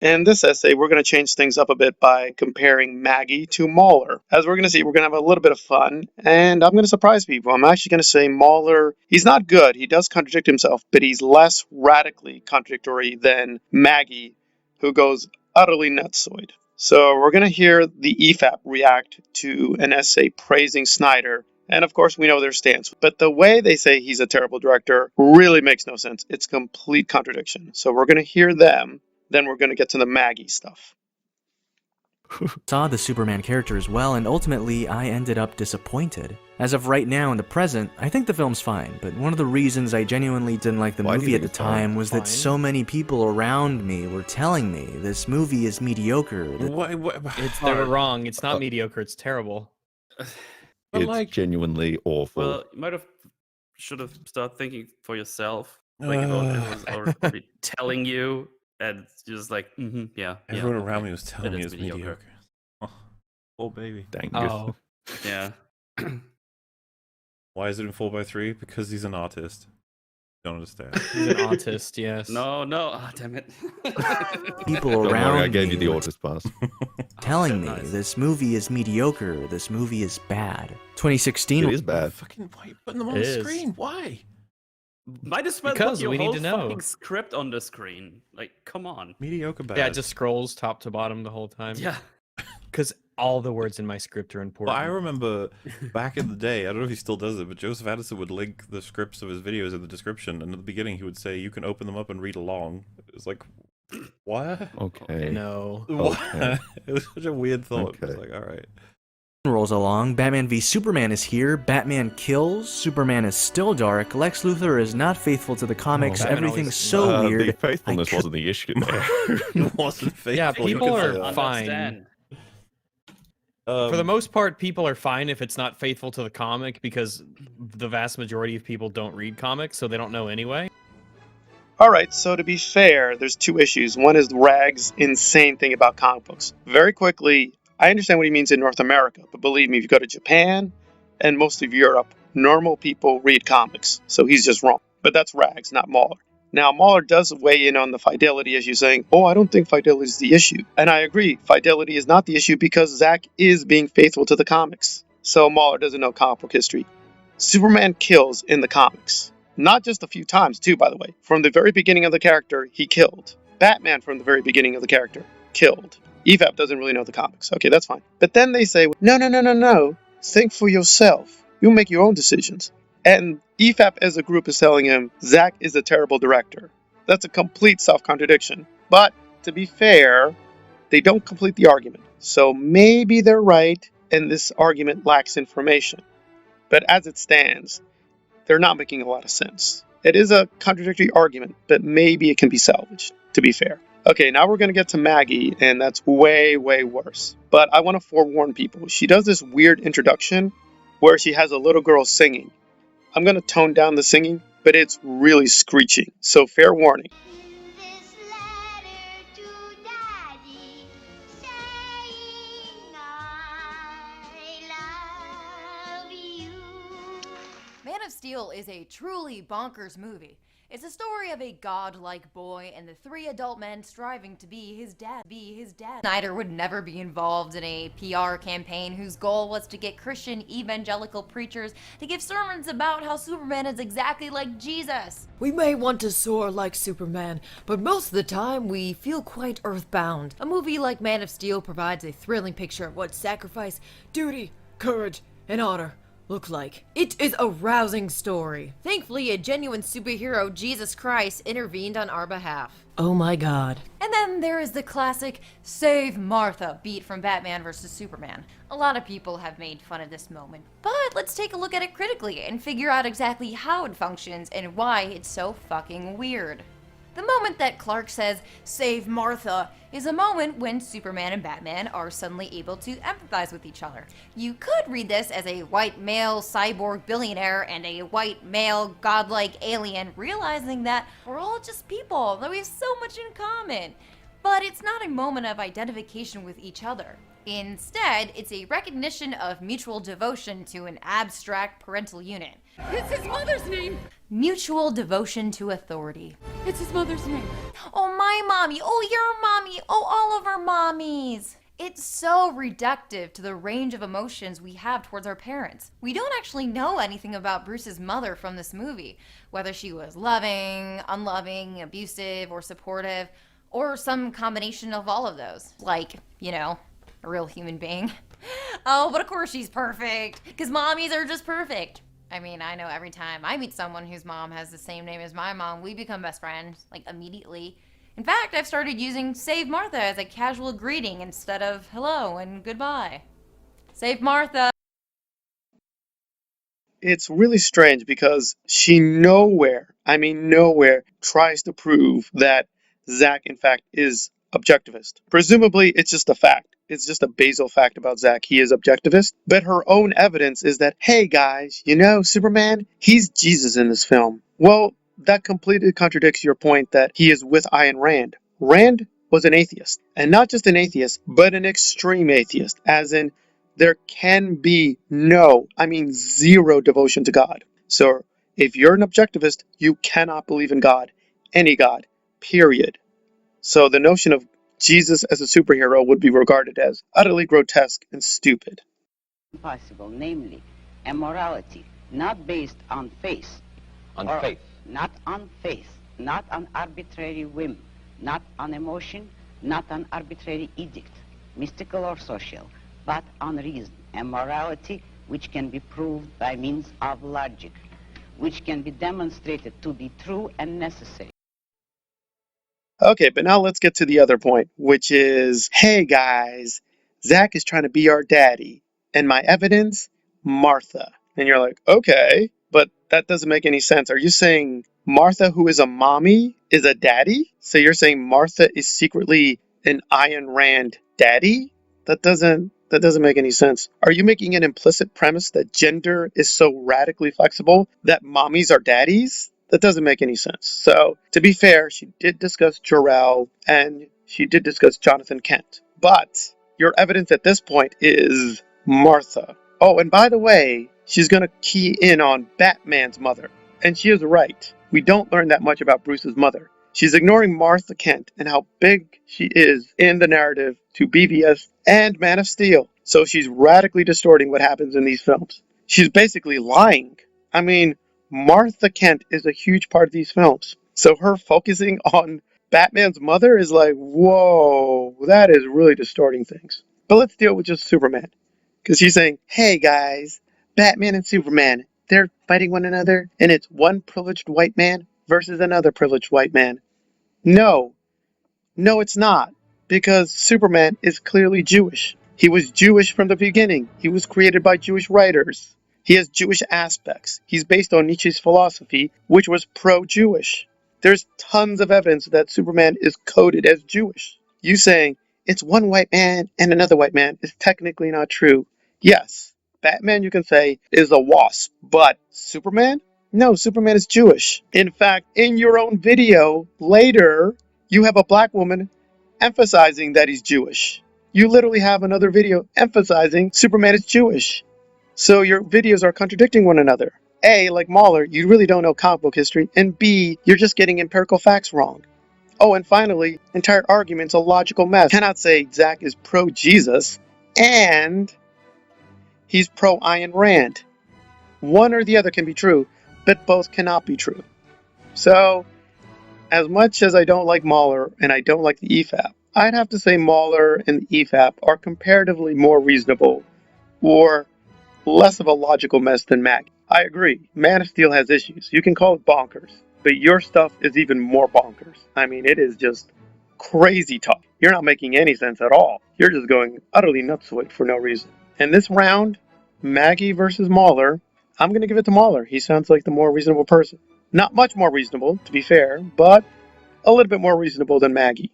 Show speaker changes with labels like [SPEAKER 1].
[SPEAKER 1] In this essay, we're going to change things up a bit by comparing Maggie to Mauler. As we're going to see, we're going to have a little bit of fun, and I'm going to surprise people. I'm actually going to say Mauler, he's not good, he does contradict himself, but he's less radically contradictory than Maggie, who goes utterly nutsoid. So we're going to hear the EFAP react to an essay praising Snyder, and of course we know their stance. But the way they say he's a terrible director really makes no sense. It's complete contradiction. So we're going to hear them. Then we're going to get to the Maggie stuff.
[SPEAKER 2] Saw the Superman character as well, and ultimately I ended up disappointed. As of right now in the present, I think the film's fine, but one of the reasons I genuinely didn't like the movie at the time was that so many people around me were telling me this movie is mediocre.
[SPEAKER 3] They were wrong. It's not mediocre, it's terrible.
[SPEAKER 4] It's like, genuinely awful.
[SPEAKER 5] Well, you should have started thinking for yourself. Like everyone was already telling you, and just like, yeah.
[SPEAKER 4] Everyone around me was telling me it was mediocre. Oh, baby.
[SPEAKER 5] Dang you. Yeah.
[SPEAKER 4] Why is it in 4x3? Because he's an artist. Don't understand.
[SPEAKER 3] He's an autist, yes.
[SPEAKER 5] No, damn it.
[SPEAKER 2] People around me.
[SPEAKER 6] I gave you the autist pass.
[SPEAKER 2] Telling me this movie is mediocre, this movie is bad. 2016
[SPEAKER 6] It is bad.
[SPEAKER 4] Fucking why are you putting them on the screen? Why?
[SPEAKER 5] Might as well
[SPEAKER 3] because
[SPEAKER 5] put your
[SPEAKER 3] we
[SPEAKER 5] whole
[SPEAKER 3] need to know.
[SPEAKER 5] fucking script on the screen. Like, come on.
[SPEAKER 4] Mediocre bad.
[SPEAKER 3] Yeah, it just scrolls top to bottom the whole time.
[SPEAKER 5] Yeah.
[SPEAKER 3] Because all the words in my script are important.
[SPEAKER 4] Well, I remember back in the day, I don't know if he still does it, but Joseph Addison would link the scripts of his videos in the description, and at the beginning he would say, you can open them up and read along. It's like, what?
[SPEAKER 6] Okay.
[SPEAKER 3] No.
[SPEAKER 4] Okay. It was such a weird thought.
[SPEAKER 6] Okay.
[SPEAKER 4] It's like, all right.
[SPEAKER 2] rolls along. Batman v Superman is here. Batman kills. Superman is still dark. Lex Luthor is not faithful to the comics. Everything's so weird.
[SPEAKER 6] The faithfulness wasn't the issue.
[SPEAKER 4] It wasn't faithful.
[SPEAKER 3] Yeah, people are fine.
[SPEAKER 5] Understand.
[SPEAKER 3] For the most part, people are fine if it's not faithful to the comic because the vast majority of people don't read comics, so they don't know anyway.
[SPEAKER 1] Alright, so to be fair, there's two issues. One is Rag's insane thing about comic books. Very quickly, I understand what he means in North America, but believe me, if you go to Japan and most of Europe, normal people read comics, so he's just wrong. But that's Rags, not Mauler. Now, Mauler does weigh in on the fidelity issue, saying, oh, I don't think fidelity is the issue. And I agree, fidelity is not the issue because Zack is being faithful to the comics. So Mauler doesn't know comic book history. Superman kills in the comics. Not just a few times, too, by the way. From the very beginning of the character, he killed. Batman, from the very beginning of the character, killed. EVAP doesn't really know the comics. Okay, that's fine. But then they say, no. Think for yourself. You make your own decisions. And EFAP as a group is telling him, Zack is a terrible director. That's a complete self-contradiction. But, to be fair, they don't complete the argument. So maybe they're right, and this argument lacks information. But as it stands, they're not making a lot of sense. It is a contradictory argument, but maybe it can be salvaged, to be fair. Okay, now we're going to get to Maggie, and that's way, way worse. But I want to forewarn people. She does this weird introduction where she has a little girl singing. I'm going to tone down the singing, but it's really screeching, so fair warning.
[SPEAKER 7] Man of Steel is a truly bonkers movie. It's a story of a godlike boy and the three adult men striving to be his dad. Snyder would never be involved in a PR campaign whose goal was to get Christian evangelical preachers to give sermons about how Superman is exactly like Jesus.
[SPEAKER 8] We may want to soar like Superman, but most of the time we feel quite earthbound. A movie like Man of Steel provides a thrilling picture of what sacrifice, duty, courage, and honor look like. It is a rousing story.
[SPEAKER 7] Thankfully, a genuine superhero, Jesus Christ, intervened on our behalf.
[SPEAKER 8] Oh my god.
[SPEAKER 7] And then there is the classic Save Martha beat from Batman vs. Superman. A lot of people have made fun of this moment, but let's take a look at it critically and figure out exactly how it functions and why it's so fucking weird. The moment that Clark says, "Save Martha," is a moment when Superman and Batman are suddenly able to empathize with each other. You could read this as a white male cyborg billionaire and a white male godlike alien realizing that we're all just people, that we have so much in common. But it's not a moment of identification with each other. Instead, it's a recognition of mutual devotion to an abstract parental unit.
[SPEAKER 9] It's his mother's name!
[SPEAKER 7] Mutual devotion to authority.
[SPEAKER 9] It's his mother's name.
[SPEAKER 7] Oh, my mommy. Oh, your mommy. Oh, all of our mommies. It's so reductive to the range of emotions we have towards our parents. We don't actually know anything about Bruce's mother from this movie, whether she was loving, unloving, abusive, or supportive, or some combination of all of those. Like, you know, a real human being. Oh, but of course she's perfect, because mommies are just perfect. I mean, I know every time I meet someone whose mom has the same name as my mom, we become best friends, like immediately. In fact, I've started using Save Martha as a casual greeting instead of hello and goodbye. Save Martha!
[SPEAKER 1] It's really strange because she nowhere, I mean nowhere, tries to prove that Zack, in fact, is objectivist. Presumably, it's just a fact. It's just a basal fact about Zack. He is objectivist. But her own evidence is that, hey guys, you know, Superman, he's Jesus in this film. Well, that completely contradicts your point that he is with Ayn Rand. Rand was an atheist. And not just an atheist, but an extreme atheist. As in, there can be no, I mean zero devotion to God. So if you're an objectivist, you cannot believe in God. Any God. Period. So the notion of Jesus as a superhero would be regarded as utterly grotesque and stupid.
[SPEAKER 9] Possible, namely, a morality not based on faith.
[SPEAKER 10] On faith.
[SPEAKER 9] Not on faith, not on arbitrary whim, not on emotion, not on arbitrary edict, mystical or social, but on reason, a morality which can be proved by means of logic, which can be demonstrated to be true and necessary.
[SPEAKER 1] Okay, but now let's get to the other point, which is, hey guys, Zack is trying to be our daddy, and my evidence, Martha. And you're like, okay, but that doesn't make any sense. Are you saying Martha, who is a mommy, is a daddy? So you're saying Martha is secretly an Ayn Rand daddy? That doesn't make any sense. Are you making an implicit premise that gender is so radically flexible that mommies are daddies? That doesn't make any sense. So, to be fair, she did discuss Jor-El and she did discuss Jonathan Kent. But your evidence at this point is Martha. Oh, and by the way, she's going to key in on Batman's mother. And she is right. We don't learn that much about Bruce's mother. She's ignoring Martha Kent and how big she is in the narrative to BVS and Man of Steel. So she's radically distorting what happens in these films. She's basically lying. I mean, Martha Kent is a huge part of these films. So her focusing on Batman's mother is like, whoa, that is really distorting things. But let's deal with just Superman. Because she's saying, hey guys, Batman and Superman, they're fighting one another, and it's one privileged white man versus another privileged white man. No, it's not. Because Superman is clearly Jewish. He was Jewish from the beginning. He was created by Jewish writers. He has Jewish aspects. He's based on Nietzsche's philosophy, which was pro-Jewish. There's tons of evidence that Superman is coded as Jewish. You saying it's one white man and another white man is technically not true. Yes, Batman, you can say, is a wasp, but Superman? No, Superman is Jewish. In fact, in your own video later, you have a black woman emphasizing that he's Jewish. You literally have another video emphasizing Superman is Jewish. So your videos are contradicting one another. A, like Mauler, you really don't know comic book history, and B, you're just getting empirical facts wrong. Oh, and finally, entire argument's a logical mess. You cannot say Zack is pro-Jesus and he's pro-Ayn Rand. One or the other can be true, but both cannot be true. So, as much as I don't like Mauler and I don't like the EFAP, I'd have to say Mauler and the EFAP are comparatively more reasonable or less of a logical mess than Maggie. I agree, Man of Steel has issues. You can call it bonkers, but your stuff is even more bonkers. I mean, it is just crazy talk. You're not making any sense at all. You're just going utterly nuts for no reason. And this round, Maggie versus Mauler, I'm going to give it to Mauler. He sounds like the more reasonable person. Not much more reasonable, to be fair, but a little bit more reasonable than Maggie.